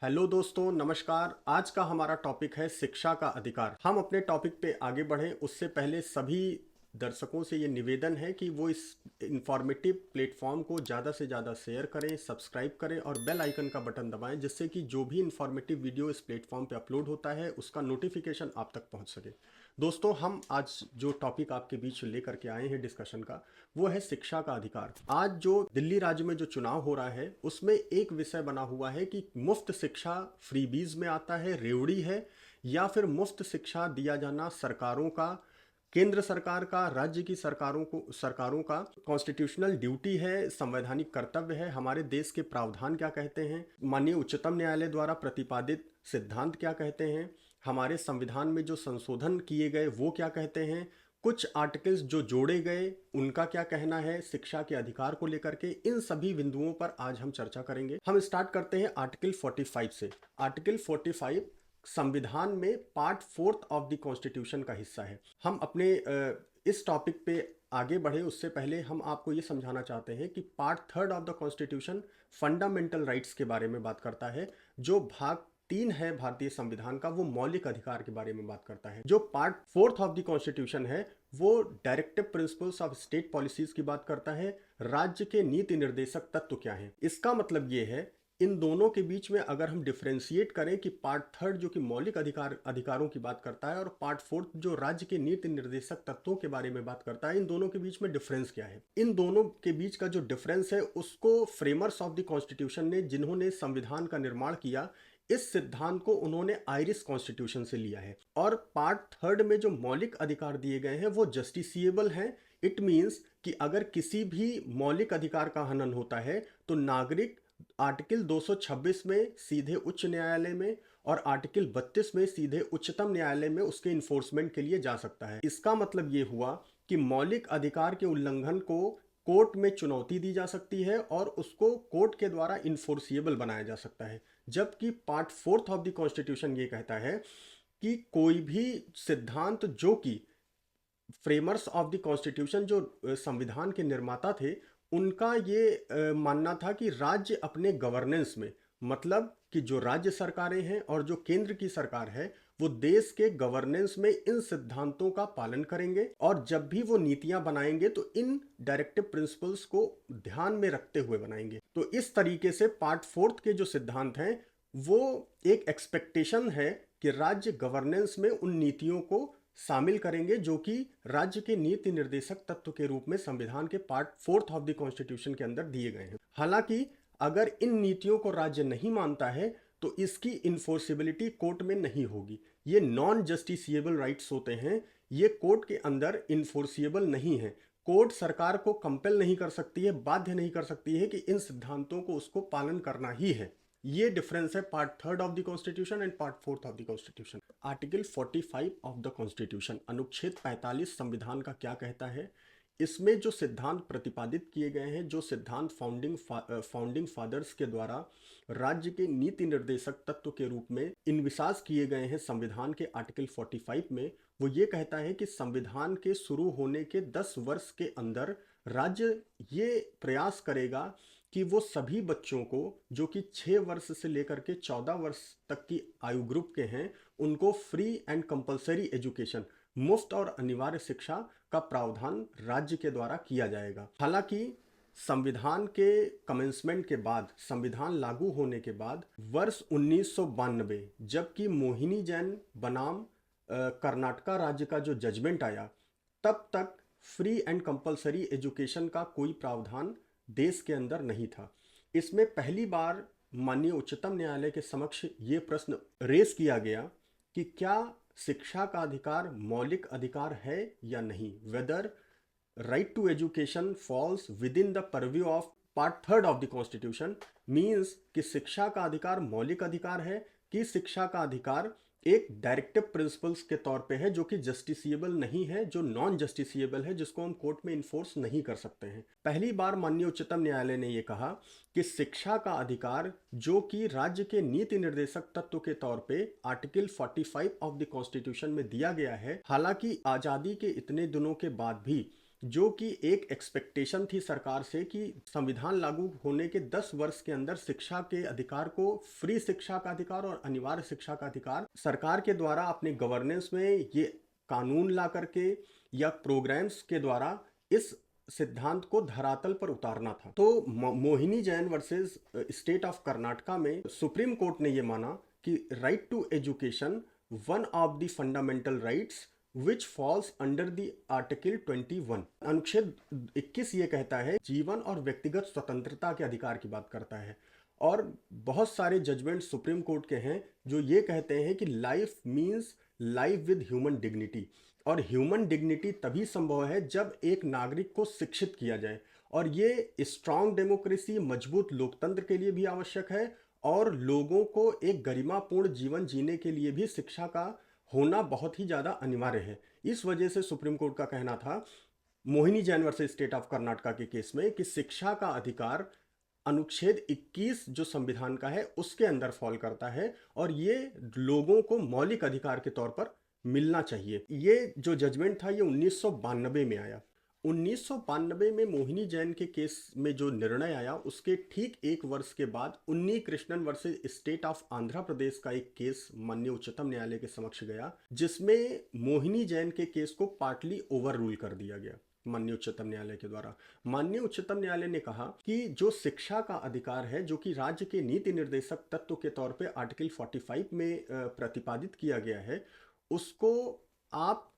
Hello दोस्तों, नमस्कार। आज का हमारा टॉपिक है शिक्षा का अधिकार। हम अपने टॉपिक पे आगे बढ़ें उससे पहले सभी दर्शकों से ये निवेदन है कि वो इस इंफॉर्मेटिव प्लेटफॉर्म को ज़्यादा से ज़्यादा शेयर करें, सब्सक्राइब करें और बेल आइकन का बटन दबाएं, जिससे कि जो भी इंफॉर्मेटिव वीडियो इस प्लेटफॉर्म पे अपलोड होता है उसका नोटिफिकेशन आप तक पहुंच सके। दोस्तों, हम आज जो टॉपिक आपके बीच लेकर के आए हैं डिस्कशन का, वो है शिक्षा का अधिकार। आज जो दिल्ली राज्य में जो चुनाव हो रहा है उसमें एक विषय बना हुआ है कि मुफ्त शिक्षा फ्रीबीज में आता है, रेवड़ी है, या फिर मुफ्त शिक्षा दिया जाना सरकारों का, केंद्र सरकार का, राज्य की सरकारों का कॉन्स्टिट्यूशनल ड्यूटी है, संवैधानिक कर्तव्य है। हमारे देश के प्रावधान क्या कहते हैं, माननीय उच्चतम न्यायालय द्वारा प्रतिपादित सिद्धांत क्या कहते हैं, हमारे संविधान में जो संशोधन किए गए वो क्या कहते हैं, कुछ आर्टिकल्स जो जोड़े गए उनका क्या कहना है शिक्षा के अधिकार को लेकर के। इन सभी बिंदुओं पर आज हम चर्चा करेंगे। हम स्टार्ट करते हैं आर्टिकल 45 से। आर्टिकल 45 संविधान में part fourth of the constitution का हिस्सा है। हम अपने इस टॉपिक पे आगे बढ़े उससे पहले हम आपको ये समझाना चाहते हैं कि part third of the constitution fundamental rights के बारे में बात करता है। जो भाग 3 है भारतीय संविधान का, वो मौलिक अधिकार के बारे में बात करता है। जो part fourth of the constitution है वो directive principles of state policies की बात करता है। राज्य के नीति निर्देशक तत्व क्या हैं। इसका मतलब ये है, इन दोनों के बीच में अगर हम डिफरेंशिएट करें कि पार्ट थर्ड जो कि मौलिक अधिकारों की बात करता है और पार्ट फोर्थ जो राज्य के नीति निर्देशक तत्वों के बारे में बात करता है, इन दोनों के बीच में डिफरेंस क्या है। इन दोनों के बीच का जो डिफरेंस है उसको फ्रेमर्स ऑफ द कॉन्स्टिट्यूशन ने, जिन्होंने संविधान का निर्माण किया, इस सिद्धांत को उन्होंने आयरिश कॉन्स्टिट्यूशन से लिया है। और पार्ट थर्ड में जो मौलिक अधिकार दिए गए हैं वो जस्टिसिएबल हैं। इट मीन्स कि अगर किसी भी मौलिक अधिकार का हनन होता है तो नागरिक आर्टिकल 226 में सीधे उच्च न्यायालय में और आर्टिकल 32 में सीधे उच्चतम न्यायालय में उसके इन्फोर्समेंट के लिए जा सकता है। इसका मतलब ये हुआ कि मौलिक अधिकार के उल्लंघन को कोर्ट में चुनौती दी जा सकती है और उसको कोर्ट के द्वारा इन्फोर्सिएबल बनाया जा सकता है। जबकि part fourth of the constitution ये कहता है कि कोई भी सिद्धांत जो कि फ्रेमर्स ऑफ द कॉन्स्टिट्यूशन, जो संविधान के निर्माता थे, उनका ये मानना था कि राज्य अपने गवर्नेंस में, मतलब कि जो राज्य सरकारें हैं और जो केंद्र की सरकार है, वो देश के गवर्नेंस में इन सिद्धांतों का पालन करेंगे और जब भी वो नीतियां बनाएंगे तो इन डायरेक्टिव प्रिंसिपल्स को ध्यान में रखते हुए बनाएंगे। तो इस तरीके से पार्ट फोर्थ के जो सिद्धांत हैं वो एक एक्सपेक्टेशन है कि राज्य गवर्नेंस में उन नीतियों को शामिल करेंगे जो कि राज्य के नीति निर्देशक तत्व के रूप में संविधान के part fourth of the constitution के अंदर दिए गए हैं। हालांकि अगर इन नीतियों को राज्य नहीं मानता है तो इसकी इन्फोर्सिबिलिटी कोर्ट में नहीं होगी। ये नॉन जस्टिसिएबल राइट्स होते हैं, ये कोर्ट के अंदर इन्फोर्सिएबल नहीं है। कोर्ट सरकार को कंपेल नहीं कर सकती है, बाध्य नहीं कर सकती है कि इन सिद्धांतों को उसको पालन करना ही है। ये डिफरेंस है part third of the constitution and part fourth of the constitution. Article 45 of the constitution, अनुच्छेद 45 संविधान का क्या कहता है। इसमें जो सिद्धांत प्रतिपादित किए गए हैं, जो सिद्धांत फाउंडिंग फादर्स के द्वारा राज्य के नीति निर्देशक तत्व के रूप में इनविसाज किए गए हैं संविधान के आर्टिकल 45 में, वो ये कहता है कि संविधान के शुरू होने के 10 वर्ष के अंदर राज्य ये प्रयास करेगा कि वो सभी बच्चों को जो कि 6 वर्ष से लेकर के 14 वर्ष तक की आयु ग्रुप के हैं, उनको फ्री एंड कंपलसरी एजुकेशन, मुफ्त और अनिवार्य शिक्षा का प्रावधान राज्य के द्वारा किया जाएगा। हालांकि संविधान के कमेंसमेंट के बाद, संविधान लागू होने के बाद वर्ष 1992 जबकि मोहिनी जैन बनाम कर्नाटका राज्य का जो जजमेंट आया, तब तक फ्री एंड कंपलसरी एजुकेशन का कोई प्रावधान देश के अंदर नहीं था। इसमें पहली बार माननीय उच्चतम न्यायालय के समक्ष ये प्रश्न रेस किया गया कि क्या शिक्षा का अधिकार मौलिक अधिकार है या नहीं, whether right to education falls within the purview of part third of the constitution. Means कि शिक्षा का अधिकार मौलिक अधिकार है कि शिक्षा का अधिकार एक डायरेक्टिव प्रिंसिपल्स के तौर पे है जो कि जस्टिसिएबल नहीं है, जो नॉन जस्टिसिएबल है, जिसको हम कोर्ट में इन्फोर्स नहीं कर सकते हैं। पहली बार माननीय उच्चतम न्यायालय ने यह कहा कि शिक्षा का अधिकार जो कि राज्य के नीति निर्देशक तत्व के तौर पे आर्टिकल 45 ऑफ द कॉन्स्टिट्यूशन में दिया गया है, हालांकि आजादी के इतने दिनों के बाद भी जो कि एक एक्सपेक्टेशन थी सरकार से कि संविधान लागू होने के 10 वर्ष के अंदर शिक्षा के अधिकार को, फ्री शिक्षा का अधिकार और अनिवार्य शिक्षा का अधिकार, सरकार के द्वारा अपने गवर्नेंस में ये कानून ला करके या प्रोग्राम्स के द्वारा इस सिद्धांत को धरातल पर उतारना था। तो Mohini Jain versus state of Karnataka में सुप्रीम कोर्ट ने यह माना कि right to education one of the fundamental rights which falls under the article 21। अनुच्छेद 21 ये कहता है जीवन और व्यक्तिगत स्वतंत्रता के अधिकार की बात करता है। और बहुत सारे जजमेंट सुप्रीम कोर्ट के हैं जो ये कहते हैं कि life means life with human dignity, और ह्यूमन डिग्निटी तभी संभव है जब एक नागरिक को शिक्षित किया जाए, और ये स्ट्रांग डेमोक्रेसी, मजबूत लोकतंत्र के लिए भी आवश्यक है, और लोगों को एक गरिमापूर्ण जीवन जीने के लिए भी शिक्षा का होना बहुत ही ज़्यादा अनिवार्य है। इस वजह से सुप्रीम कोर्ट का कहना था Mohini Jain versus state of Karnataka के केस में कि शिक्षा का अधिकार अनुच्छेद 21 जो संविधान का है उसके अंदर फॉल करता है, और ये लोगों को मौलिक अधिकार के तौर पर मिलना चाहिए। ये जो जजमेंट था ये 1992 में आया। 1992 में मोहिनी जैन के केस में जो निर्णय आया उसके ठीक एक वर्ष के बाद Unni Krishnan versus state of Andhra Pradesh का एक केस माननीय उच्चतम न्यायालय के समक्ष गया, जिसमें मोहिनी जैन के केस को पार्टली ओवर रूल कर दिया गया माननीय उच्चतम न्यायालय के द्वारा। माननीय उच्चतम न्यायालय ने कहा कि जो शिक्षा का अधिकार है, जो कि राज्य के नीति निर्देशक तत्व के तौर पे आर्टिकल 45 में प्रतिपादित किया गया है, उसको आप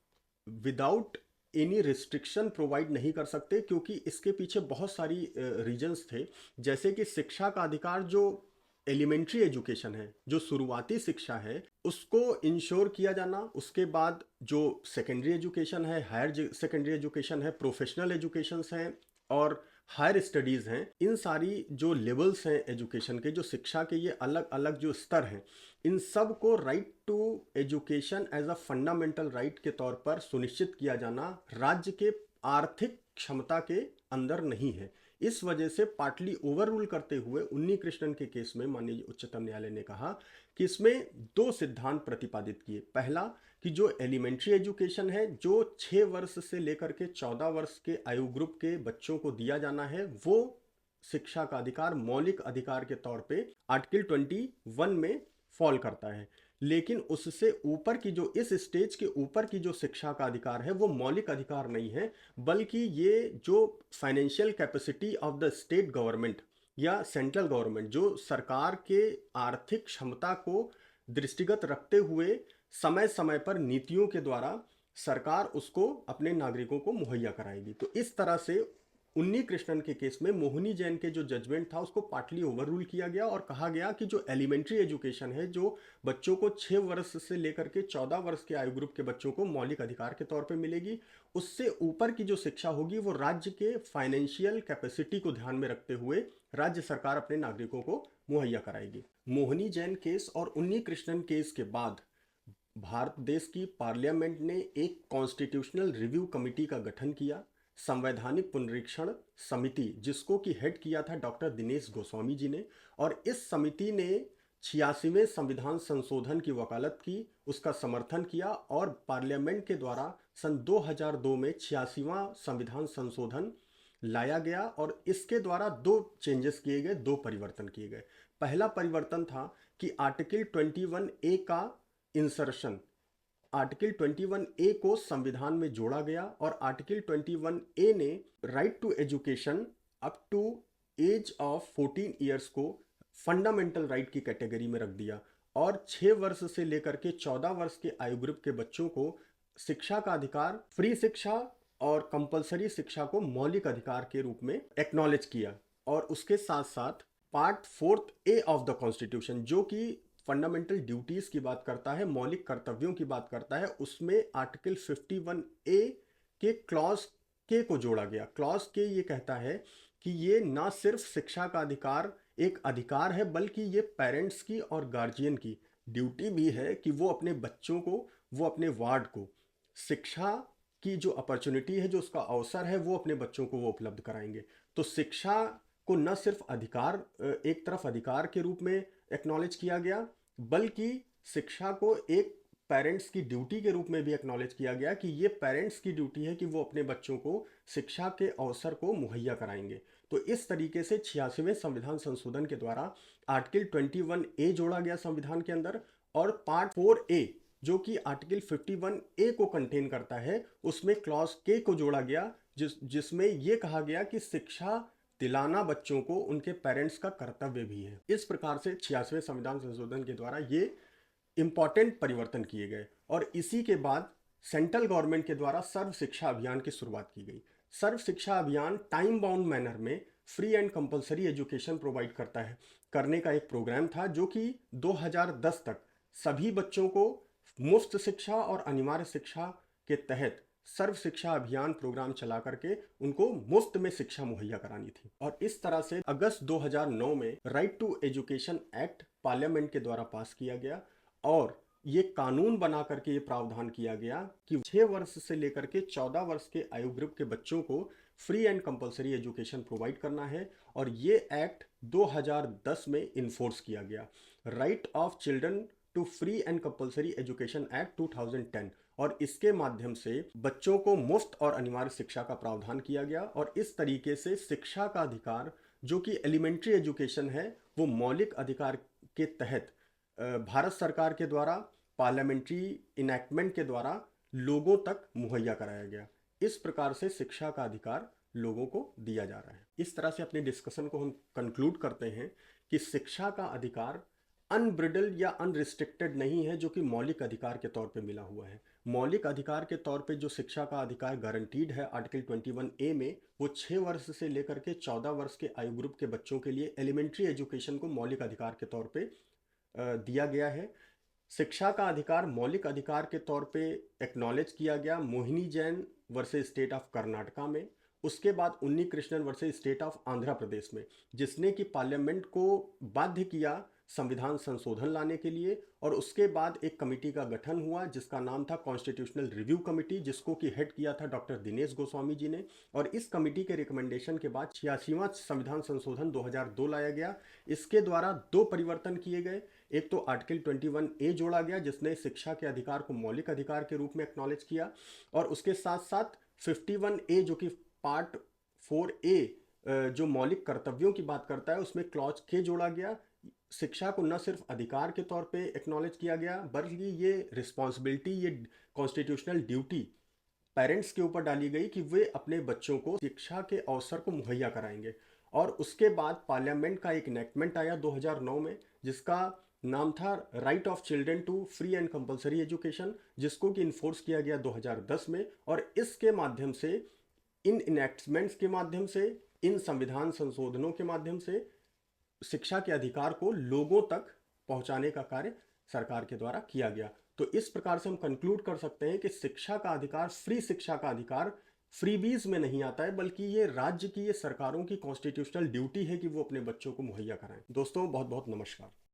विदाउट एनी रिस्ट्रिक्शन प्रोवाइड नहीं कर सकते, क्योंकि इसके पीछे बहुत सारी रीजंस थे। जैसे कि शिक्षा का अधिकार, जो एलिमेंट्री एजुकेशन है, जो शुरुआती शिक्षा है, उसको इंश्योर किया जाना, उसके बाद जो सेकेंडरी एजुकेशन है, हायर सेकेंडरी एजुकेशन है, प्रोफेशनल एजुकेशंस हैं और हायर स्टडीज़ हैं, इन सारी जो लेवल्स हैं एजुकेशन के, जो शिक्षा के ये अलग अलग जो स्तर हैं, इन सब को right to education as a fundamental right के तौर पर सुनिश्चित किया जाना राज्य के आर्थिक क्षमता के अंदर नहीं है। इस वजह से पार्टली ओवर रूल करते हुए उन्नी कृष्णन के केस में माननीय उच्चतम न्यायालय ने कहा कि इसमें दो सिद्धांत प्रतिपादित किए। पहला कि जो एलिमेंट्री एजुकेशन है, जो 6 वर्ष से लेकर के 14 वर्ष के आयु ग्रुप के बच्चों को दिया जाना है, वो शिक्षा का अधिकार मौलिक अधिकार के तौर पे आर्टिकल 21 में फॉल करता है। लेकिन उससे ऊपर की जो, इस स्टेज के ऊपर की जो शिक्षा का अधिकार है वो मौलिक अधिकार नहीं है, बल्कि ये जो financial capacity of the state government या सेंट्रल गवर्नमेंट, जो सरकार के आर्थिक क्षमता को दृष्टिगत रखते हुए समय समय पर नीतियों के द्वारा सरकार उसको अपने नागरिकों को मुहैया कराएगी। तो इस तरह से उन्नी कृष्णन के केस में मोहिनी जैन के जो जजमेंट था उसको पार्टली ओवर रूल किया गया और कहा गया कि जो एलिमेंट्री एजुकेशन है, जो बच्चों को 6 वर्ष से लेकर के 14 वर्ष के आयु ग्रुप के बच्चों को मौलिक अधिकार के तौर पे मिलेगी, उससे ऊपर की जो शिक्षा होगी वो राज्य के फाइनेंशियल कैपेसिटी को ध्यान में रखते हुए राज्य सरकार अपने नागरिकों को मुहैया कराएगी। मोहिनी जैन केस और उन्नी कृष्णन केस के बाद भारत देश की पार्लियामेंट ने एक कॉन्स्टिट्यूशनल रिव्यू कमेटी का गठन किया, संवैधानिक पुनरीक्षण समिति, जिसको कि हेड किया था डॉक्टर दिनेश गोस्वामी जी ने। और इस समिति ने 86वें संविधान संशोधन की वकालत की, उसका समर्थन किया और पार्लियामेंट के द्वारा सन 2002 में 86वां संविधान संशोधन लाया गया और इसके द्वारा 2 चेंजेस किए गए, 2 परिवर्तन किए गए। पहला परिवर्तन था कि आर्टिकल 21A का इंसर्शन, आर्टिकल 21A को संविधान में जोड़ा गया और आर्टिकल 21A ने right to education up to age of 14 years को फंडामेंटल राइट की कैटेगरी में रख दिया और 6 वर्ष से लेकर के 14 वर्ष के आयु ग्रुप के बच्चों को शिक्षा का अधिकार, फ्री शिक्षा और कंपलसरी शिक्षा को मौलिक अधिकार के रूप में एक्नॉलेज किया। और उसके साथ साथ part 4A of the constitution, जो कि फंडामेंटल ड्यूटीज की बात करता है, मौलिक कर्तव्यों की बात करता है, उसमें आर्टिकल 51A के क्लॉज के को जोड़ा गया। क्लॉज के ये कहता है कि ये ना सिर्फ शिक्षा का अधिकार एक अधिकार है, बल्कि ये पेरेंट्स की और गार्जियन की ड्यूटी भी है कि वो अपने बच्चों को, वो अपने वार्ड को शिक्षा की जो अपॉर्चुनिटी है, जो उसका अवसर है, वो अपने बच्चों को वो उपलब्ध कराएंगे। तो शिक्षा को न सिर्फ अधिकार, एक तरफ अधिकार के रूप में एक्नॉलेज किया गया, बल्कि शिक्षा को एक पेरेंट्स की ड्यूटी के रूप में भी एक्नॉलेज किया गया कि ये पेरेंट्स की ड्यूटी है कि वो अपने बच्चों को शिक्षा के अवसर को मुहैया कराएंगे। तो इस तरीके से 86वें संविधान संशोधन के द्वारा आर्टिकल 21A जोड़ा गया संविधान के अंदर, और पार्ट 4A जो कि आर्टिकल 51A को कंटेन करता है, उसमें क्लॉज के को जोड़ा गया, जिसमें यह कहा गया कि शिक्षा दिलाना बच्चों को उनके पेरेंट्स का कर्तव्य भी है। इस प्रकार से 86वें संविधान संशोधन के द्वारा ये इंपॉर्टेंट परिवर्तन किए गए। और इसी के बाद सेंट्रल गवर्नमेंट के द्वारा सर्व शिक्षा अभियान की शुरुआत की गई। सर्व शिक्षा अभियान टाइम बाउंड मैनर में free and compulsory education provide करने का एक प्रोग्राम था, जो कि 2010 तक सभी बच्चों को मुफ्त शिक्षा और अनिवार्य शिक्षा के तहत सर्व शिक्षा अभियान प्रोग्राम चला करके उनको मुफ्त में शिक्षा मुहैया करानी थी। और इस तरह से अगस्त 2009 में right to education act parliament के द्वारा पास किया गया, और ये कानून बना करके ये प्रावधान किया गया कि 6 वर्ष से लेकर के 14 वर्ष के आयु ग्रुप के बच्चों को free and compulsory education provide करना है। और ये एक्ट 2010 में इन्फोर्स किया गया, right of children to free and compulsory education act 2010। और इसके माध्यम से बच्चों को मुफ्त और अनिवार्य शिक्षा का प्रावधान किया गया। और इस तरीके से शिक्षा का अधिकार, जो कि एलिमेंट्री एजुकेशन है, वो मौलिक अधिकार के तहत भारत सरकार के द्वारा पार्लियामेंट्री इनैक्टमेंट के द्वारा लोगों तक मुहैया कराया गया। इस प्रकार से शिक्षा का अधिकार लोगों को दिया जा रहा है। इस तरह से अपने डिस्कशन को हम कंक्लूड करते हैं कि शिक्षा का अधिकार अनब्रिडल या अनरिस्ट्रिक्टेड नहीं है, जो कि मौलिक अधिकार के तौर पे मिला हुआ है। मौलिक अधिकार के तौर पे जो शिक्षा का अधिकार गारंटीड है आर्टिकल 21A में, वो 6 वर्ष से लेकर के 14 वर्ष के आयु ग्रुप के बच्चों के लिए एलिमेंट्री एजुकेशन को मौलिक अधिकार के तौर पे दिया गया है। शिक्षा का अधिकार मौलिक अधिकार के तौर पे एक्नॉलेज किया गया Mohini Jain versus state of Karnataka में। उसके बाद Unni Krishnan versus state of Andhra Pradesh में, जिसने कि पार्लियामेंट को बाध्य किया संविधान संशोधन लाने के लिए। और उसके बाद एक कमेटी का गठन हुआ जिसका नाम था कॉन्स्टिट्यूशनल रिव्यू कमेटी, जिसको कि हेड किया था डॉक्टर दिनेश गोस्वामी जी ने। और इस कमेटी के रिकमेंडेशन के बाद 86वां संविधान संशोधन 2002 लाया गया। इसके द्वारा 2 परिवर्तन किए गए। एक तो आर्टिकल 21A जोड़ा गया, जिसने शिक्षा के अधिकार को मौलिक अधिकार के रूप में एक्नॉलेज किया, और उसके साथ साथ 51A जो कि पार्ट 4A जो मौलिक कर्तव्यों की बात करता है, उसमें क्लॉज के जोड़ा गया। शिक्षा को न सिर्फ अधिकार के तौर पे एक्नॉलेज किया गया, बल्कि ये रिस्पॉन्सिबिलिटी, ये कॉन्स्टिट्यूशनल ड्यूटी पेरेंट्स के ऊपर डाली गई कि वे अपने बच्चों को शिक्षा के अवसर को मुहैया कराएंगे। और उसके बाद पार्लियामेंट का एक इनेक्टमेंट आया 2009 में, जिसका नाम था right of children to free and compulsory education, जिसको कि इन्फोर्स किया गया 2010 में। और इसके माध्यम से, इन इनेक्टमेंट्स के माध्यम से, इन संविधान संशोधनों के माध्यम से शिक्षा के अधिकार को लोगों तक पहुंचाने का कार्य सरकार के द्वारा किया गया। तो इस प्रकार से हम कंक्लूड कर सकते हैं कि शिक्षा का अधिकार, फ्री शिक्षा का अधिकार फ्रीबीज में नहीं आता है, बल्कि ये राज्य की, ये सरकारों की कॉन्स्टिट्यूशनल ड्यूटी है कि वो अपने बच्चों को मुहैया कराएं। दोस्तों, बहुत बहुत नमस्कार।